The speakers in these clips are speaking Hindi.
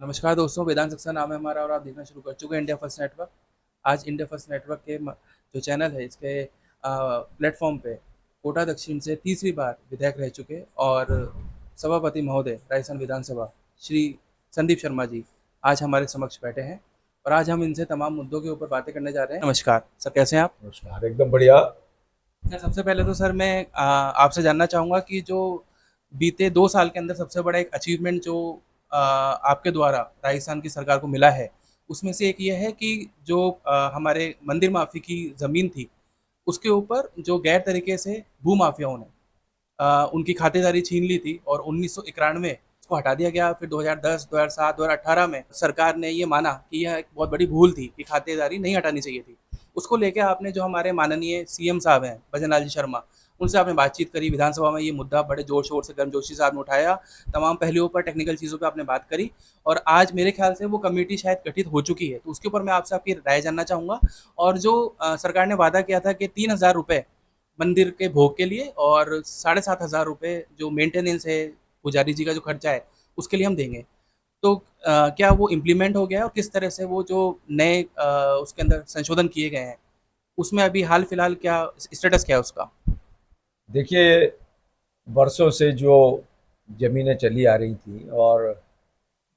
नमस्कार दोस्तों, वेदांत सक्सेना नाम है हमारा और आप देखना शुरू कर चुके हैं इंडिया फर्स्ट नेटवर्क। आज इंडिया फर्स्ट नेटवर्क के जो चैनल है इसके प्लेटफॉर्म पे कोटा दक्षिण से तीसरी बार विधायक रह चुके और सभापति महोदय राजस्थान विधानसभा श्री संदीप शर्मा जी आज हमारे समक्ष बैठे हैं और आज हम इनसे तमाम मुद्दों के ऊपर बातें करने जा रहे हैं। नमस्कार सर, कैसे हैं आप? नमस्कार, एकदम बढ़िया। सर, सबसे पहले तो सर मैं आपसे जानना चाहूँगा कि जो बीते 2 साल के अंदर सबसे बड़ा एक अचीवमेंट जो आपके द्वारा राजस्थान की सरकार को मिला है, उसमें से एक ये है कि जो हमारे मंदिर माफी की ज़मीन थी, उसके ऊपर जो गैर तरीके से भूमाफियाओं ने उनकी खातेदारी छीन ली थी और 1991 में इसको हटा दिया गया। फिर 2010, 2007, 2018 में सरकार ने ये माना कि यह एक बहुत बड़ी भूल थी कि खातेदारी नहीं हटानी चाहिए थी। उसको लेके आपने जो हमारे माननीय सीएम साहब हैं भजन लाल जी शर्मा, उनसे आपने बातचीत करी, विधानसभा में ये मुद्दा बड़े जोर शोर से गर्मजोशी से आपने उठाया, तमाम पहलुओं पर टेक्निकल चीज़ों पे आपने बात करी और आज मेरे ख्याल से वो कमेटी शायद गठित हो चुकी है। तो उसके ऊपर मैं आपसे आपकी राय जानना चाहूँगा। और जो सरकार ने वादा किया था कि 3000 रुपये मंदिर के भोग के लिए और 7500 रुपये जो मेंटेनेंस है, पुजारी जी का जो खर्चा है, उसके लिए हम देंगे। तो क्या वो इम्प्लीमेंट हो गया है और किस तरह से वो जो नए उसके अंदर संशोधन किए गए हैं, उसमें अभी हाल फिलहाल क्या स्टेटस क्या है उसका? देखिए, वर्षों से जो ज़मीनें चली आ रही थी और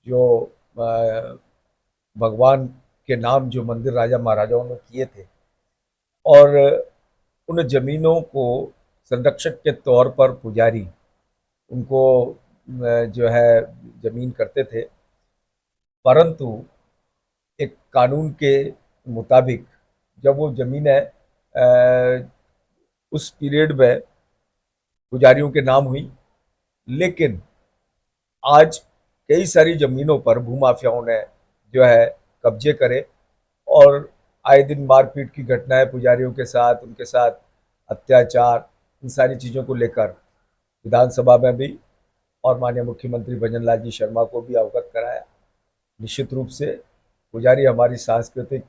जो भगवान के नाम जो मंदिर राजा महाराजाओं ने किए थे और उन ज़मीनों को संरक्षक के तौर पर पुजारी उनको जो है ज़मीन करते थे। परंतु एक कानून के मुताबिक जब वो ज़मीनें उस पीरियड में पुजारियों के नाम हुई, लेकिन आज कई सारी ज़मीनों पर भूमाफियाओं ने जो है कब्जे करे और आए दिन मारपीट की घटनाएं पुजारियों के साथ, उनके साथ अत्याचार, इन सारी चीज़ों को लेकर विधानसभा में भी और माननीय मुख्यमंत्री भजन लाल जी शर्मा को भी अवगत कराया। निश्चित रूप से पुजारी हमारी सांस्कृतिक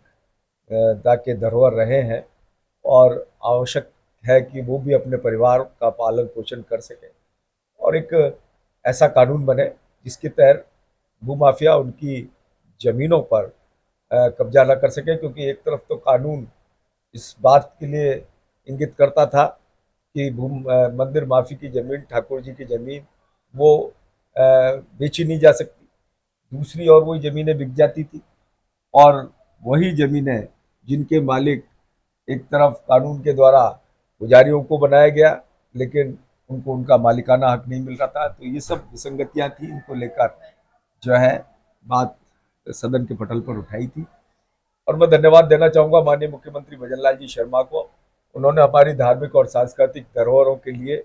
ता के धरोहर रहे हैं और आवश्यक है कि वो भी अपने परिवार का पालन पोषण कर सकें और एक ऐसा कानून बने जिसके तहत भूमाफिया उनकी ज़मीनों पर कब्जा न कर सके, क्योंकि एक तरफ तो कानून इस बात के लिए इंगित करता था कि मंदिर माफी की ज़मीन, ठाकुर जी की ज़मीन वो बेची नहीं जा सकती, दूसरी ओर वही ज़मीनें बिक जाती थी और वही ज़मीनें जिनके मालिक एक तरफ कानून के द्वारा पुजारियों को बनाया गया, लेकिन उनको उनका मालिकाना हक नहीं मिल रहा था। तो ये सब विसंगतियां थी, इनको लेकर जो है बात सदन के पटल पर उठाई थी और मैं धन्यवाद देना चाहूँगा माननीय मुख्यमंत्री भजन लाल जी शर्मा को। उन्होंने हमारी धार्मिक और सांस्कृतिक धरोहरों के लिए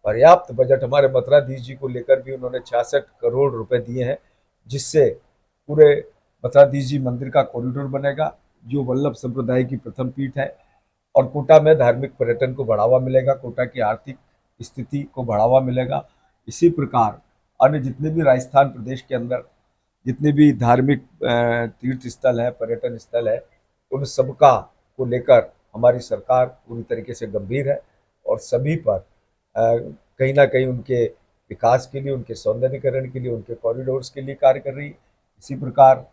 पर्याप्त बजट, हमारे मथुराधीश जी को लेकर भी उन्होंने 66 करोड़ रुपए दिए हैं, जिससे पूरे मथुराधीश जी मंदिर का कॉरिडोर बनेगा जो वल्लभ संप्रदाय की प्रथम पीठ है और कोटा में धार्मिक पर्यटन को बढ़ावा मिलेगा, कोटा की आर्थिक स्थिति को बढ़ावा मिलेगा। इसी प्रकार अन्य जितने भी राजस्थान प्रदेश के अंदर जितने भी धार्मिक तीर्थ स्थल है, पर्यटन स्थल है, उन सबका को लेकर हमारी सरकार पूरी तरीके से गंभीर है और सभी पर कहीं ना कहीं उनके विकास के लिए, उनके सौंदर्यीकरण के लिए, उनके कॉरिडोर्स के लिए कार्य कर रही है। इसी प्रकार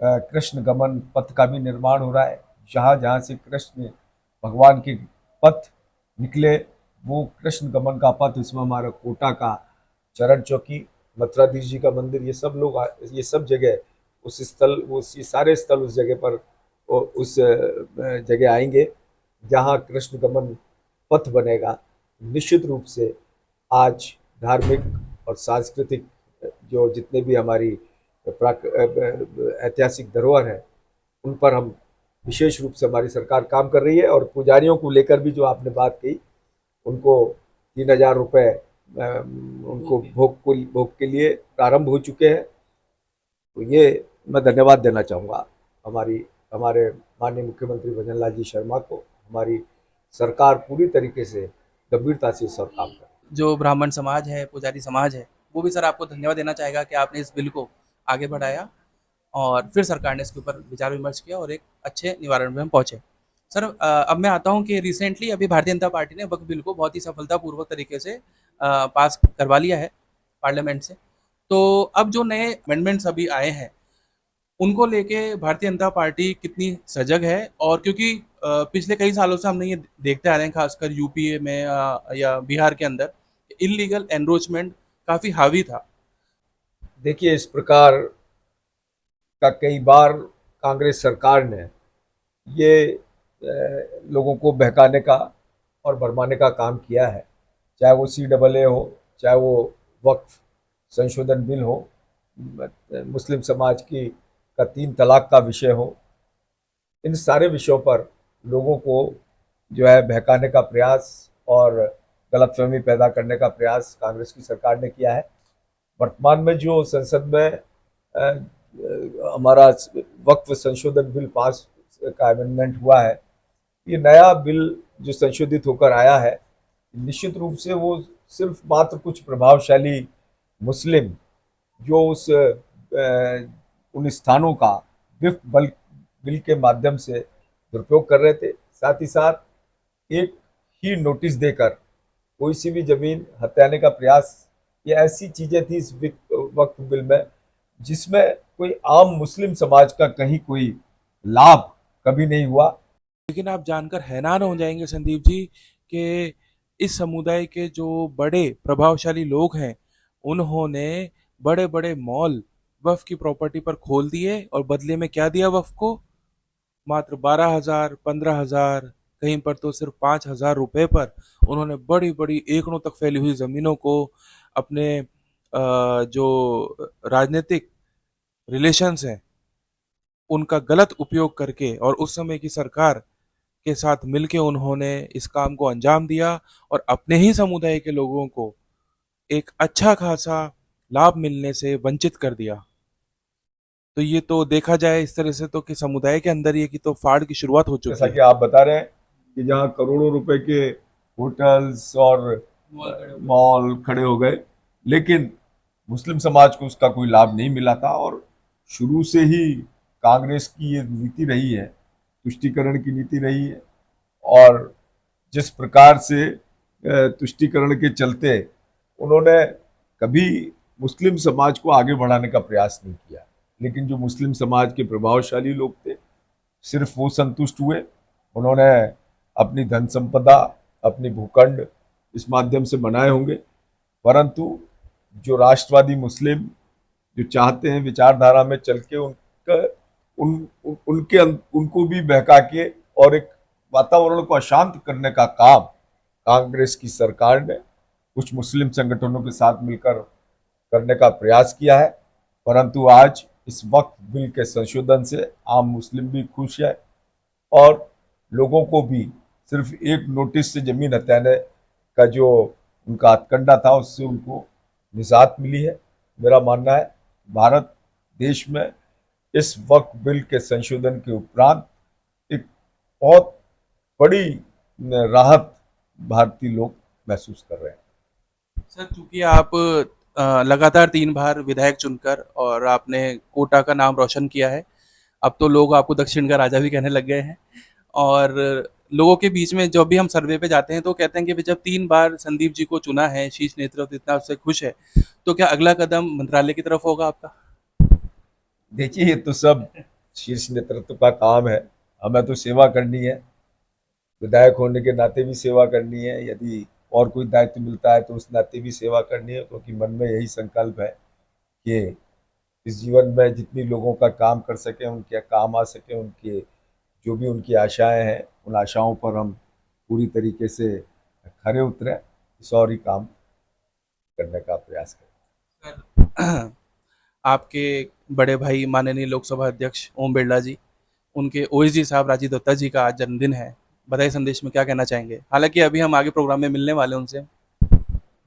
कृष्ण गमन पथ का भी निर्माण हो रहा है। जहाँ जहाँ से कृष्ण भगवान के पथ निकले, वो कृष्ण गमन का पथ, उसमें हमारा कोटा का चरण चौकी, मथुराधीश जी का मंदिर, ये सब लोग, ये सब जगह उस स्थल, उस ये सारे स्थल उस जगह पर उस जगह आएंगे जहाँ कृष्ण गमन पथ बनेगा। निश्चित रूप से आज धार्मिक और सांस्कृतिक जो जितने भी हमारी ऐतिहासिक धरोहर है, उन पर हम विशेष रूप से हमारी सरकार काम कर रही है और पुजारियों को लेकर भी जो आपने बात कही, उनको 3000 रुपये उनको भोग के लिए प्रारंभ हो चुके हैं। तो ये मैं धन्यवाद देना चाहूँगा हमारी हमारे माननीय मुख्यमंत्री भजन लाल जी शर्मा को। हमारी सरकार पूरी तरीके से गंभीरता से इस पर काम कर रही जो ब्राह्मण समाज है, पुजारी समाज है, वो भी सर आपको धन्यवाद देना चाहेगा कि आपने इस बिल को आगे बढ़ाया और फिर सरकार ने इसके ऊपर विचार विमर्श किया और एक अच्छे निवारण में हम पहुँचे। सर, अब मैं आता हूँ कि रिसेंटली अभी भारतीय जनता पार्टी ने वक्फ बिल को बहुत ही सफलतापूर्वक तरीके से पास करवा लिया है पार्लियामेंट से। तो अब जो नए अमेंडमेंट्स अभी आए हैं, उनको लेके भारतीय जनता पार्टी कितनी सजग है? और क्योंकि पिछले कई सालों से हमने ये देखते आ रहे हैं, खासकर यूपी में या बिहार के अंदर इलीगल एनरोचमेंट काफी हावी था। देखिए, इस प्रकार का कई बार कांग्रेस सरकार ने ये लोगों को बहकाने का और भरमाने का काम किया है। चाहे वो CAA हो, चाहे वो वक्फ संशोधन बिल हो, मुस्लिम समाज की का 3 तलाक का विषय हो, इन सारे विषयों पर लोगों को जो है बहकाने का प्रयास और गलतफहमी पैदा करने का प्रयास कांग्रेस की सरकार ने किया है। वर्तमान में जो संसद में हमारा वक्फ संशोधन बिल पास का अमेंडमेंट हुआ है, ये नया बिल जो संशोधित होकर आया है, निश्चित रूप से वो सिर्फ मात्र कुछ प्रभावशाली मुस्लिम जो उन स्थानों का विफ्ट बिल के माध्यम से दुरुपयोग कर रहे थे, साथ ही साथ एक ही नोटिस देकर कोई सी भी जमीन हथियाने का प्रयास, ये ऐसी चीजें थी इस वक्फ बिल में जिसमें कोई आम मुस्लिम समाज का कहीं कोई लाभ कभी नहीं हुआ। लेकिन आप जानकर हैरान हो जाएंगे संदीप जी कि इस समुदाय के जो बड़े प्रभावशाली लोग हैं, उन्होंने बड़े बड़े मॉल वक्फ की प्रॉपर्टी पर खोल दिए और बदले में क्या दिया वक्फ को? मात्र 12,000, 15,000, कहीं पर तो सिर्फ 5,000 रुपए पर उन्होंने बड़ी बड़ी एकड़ों तक फैली हुई जमीनों को अपने जो राजनीतिक रिलेशंस हैं उनका गलत उपयोग करके और उस समय की सरकार के साथ मिलके उन्होंने इस काम को अंजाम दिया और अपने ही समुदाय के लोगों को एक अच्छा खासा लाभ मिलने से वंचित कर दिया। तो ये तो देखा जाए इस तरह से तो कि समुदाय के अंदर ये की तो फाड़ की शुरुआत हो जैसा चुकी कि है। आप बता रहे हैं कि जहाँ करोड़ों रुपए के होटल्स और मॉल खड़े हो गए, लेकिन मुस्लिम समाज को उसका कोई लाभ नहीं मिला था। और शुरू से ही कांग्रेस की ये नीति रही है, तुष्टीकरण की नीति रही है। और जिस प्रकार से तुष्टीकरण के चलते उन्होंने कभी मुस्लिम समाज को आगे बढ़ाने का प्रयास नहीं किया, लेकिन जो मुस्लिम समाज के प्रभावशाली लोग थे, सिर्फ वो संतुष्ट हुए। उन्होंने अपनी धन संपदा, अपनी भूखंड इस माध्यम से बनाए होंगे, परंतु जो राष्ट्रवादी मुस्लिम जो चाहते हैं विचारधारा में चल के उनका उनको भी बहका के और एक वातावरण को अशांत करने का काम कांग्रेस की सरकार ने कुछ मुस्लिम संगठनों के साथ मिलकर करने का प्रयास किया है। परंतु आज इस वक्फ बिल के संशोधन से आम मुस्लिम भी खुश है और लोगों को भी सिर्फ एक नोटिस से जमीन हथियाने का जो उनका हथकंडा था उससे उनको निजात मिली है। मेरा मानना है भारत देश में इस वक्फ बिल के संशोधन के उपरांत एक बहुत बड़ी राहत भारतीय लोग महसूस कर रहे हैं। सर, चूंकि आप लगातार 3 बार विधायक चुनकर और आपने कोटा का नाम रोशन किया है, अब तो लोग आपको दक्षिण का राजा भी कहने लग गए हैं। और लोगों के बीच में जब भी हम सर्वे पे जाते हैं तो कहते हैं कि जब 3 बार संदीप जी को चुना है, शीर्ष नेतृत्व इतना उससे खुश है, तो क्या अगला कदम मंत्रालय की तरफ होगा आपका? देखिए, ये तो सब शीर्ष नेतृत्व का काम है, हमें तो सेवा करनी है, विधायक होने के नाते भी सेवा करनी है। यदि और कोई दायित्व मिलता है तो उस नाते भी सेवा करनी है, क्योंकि मन में यही संकल्प है कि इस जीवन में जितनी लोगों का काम कर सके, उनके काम आ सके, उनके जो भी उनकी आशाएं हैं उन आशाओं पर हम पूरी तरीके से खरे उतरें, इस और ही काम करने का प्रयास करें। सर, आपके बड़े भाई माननीय लोकसभा अध्यक्ष ओम बिरला जी, उनके ओएसडी साहब राजीव दत्ता जी का आज जन्मदिन है। बधाई संदेश में क्या कहना चाहेंगे? हालांकि अभी हम आगे प्रोग्राम में मिलने वाले हैं उनसे।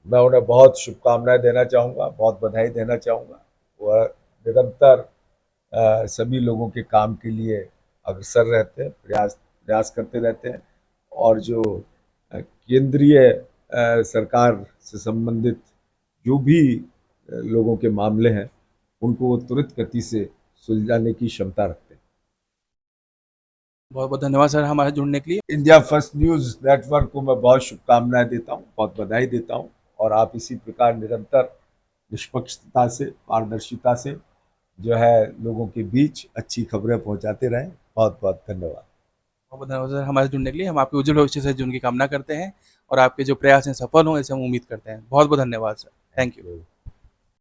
मैं उन्हें बहुत शुभकामनाएं देना चाहूँगा, बहुत बधाई देना चाहूँगा। वह निरंतर सभी लोगों के काम के लिए अग्रसर रहते हैं, प्रयास प्रयास करते रहते हैं। और जो केंद्रीय सरकार से संबंधित जो भी लोगों के मामले हैं उनको वो तुरंत गति से सुलझाने की क्षमता रखते हैं। बहुत बहुत धन्यवाद सर हमारे जुड़ने के लिए। इंडिया फर्स्ट न्यूज़ नेटवर्क को मैं बहुत शुभकामनाएं देता हूं, बहुत बधाई देता हूं। और आप इसी प्रकार निरंतर निष्पक्षता से, पारदर्शिता से जो है लोगों के बीच अच्छी खबरें पहुंचाते रहें। बहुत बहुत धन्यवाद। बहुत धन्यवाद सर हमारे जुड़ने के लिए। हम आपके उज्जवल भविष्य से जुड़ने की कामना करते हैं और आपके जो प्रयास हैं सफल हों ऐसे हम उम्मीद करते हैं। बहुत बहुत धन्यवाद सर। Thank you.